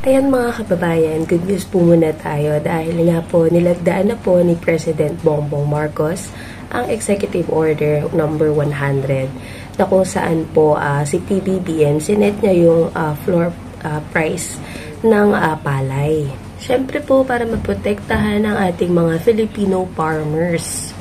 Ayan mga kababayan, good news po muna tayo dahil nga po nilagdaan na po ni President Bongbong Marcos ang Executive Order number 100 na kung saan po si PBBM sinet niya yung floor price ng palay. Siyempre po para maprotektahan ang ating mga Filipino farmers.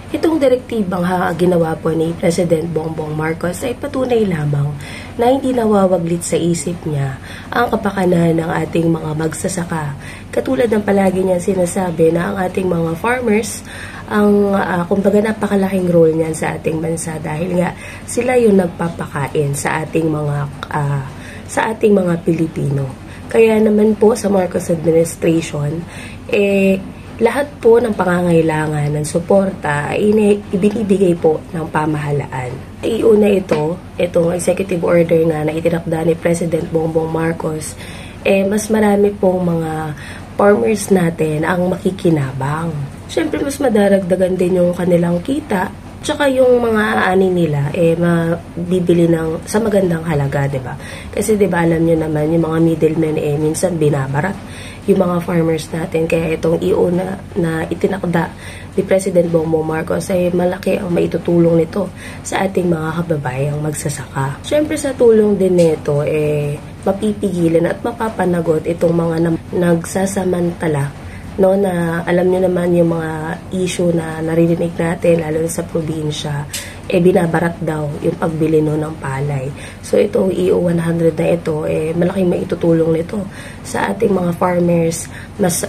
Itong direktibang ginawa po ni President Bongbong Marcos ay patunay lamang na hindi nawawaglit sa isip niya ang kapakanan ng ating mga magsasaka. Katulad ng palagi niya sinasabi na ang ating mga farmers, ang kumbaga napakalaking role niyan sa ating bansa dahil nga sila yung nagpapakain sa ating mga Pilipino. Kaya naman po sa Marcos administration, lahat po ng pangangailangan ng suporta ay ibinibigay po ng pamahalaan. Iuna itong executive order na itinakda ni President Bongbong Marcos, mas marami pong mga farmers natin ang makikinabang. Siyempre, mas madaragdagan din yung kanilang kita, tsaka yung mga ani nila, mabibili sa magandang halaga, diba? Kasi diba, alam nyo naman, yung mga middlemen, minsan binabarat yung mga farmers natin. Kaya itong iuna na itinakda ni President Bongbong Marcos ay malaki ang maitutulong nito sa ating mga kababayang magsasaka. Siyempre sa tulong din nito, mapipigilan at mapapanagot itong mga nagsasamantala, no, na alam niyo naman yung mga issue na naririnig natin lalo sa probinsya, binabarat daw yung pagbili ng palay. So itong EO 100 na ito, malaking maitutulong nito sa ating mga farmers, mas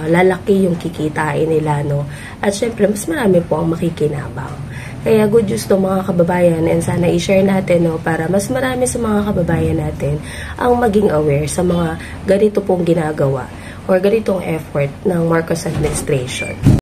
lalaki yung kikitain nila, no? At syempre mas marami po ang makikinabang. Kaya good news to mga kababayan, and sana i-share natin, no, para mas marami sa mga kababayan natin ang maging aware sa mga ganito pong ginagawa or ganitong effort ng Marcos administration.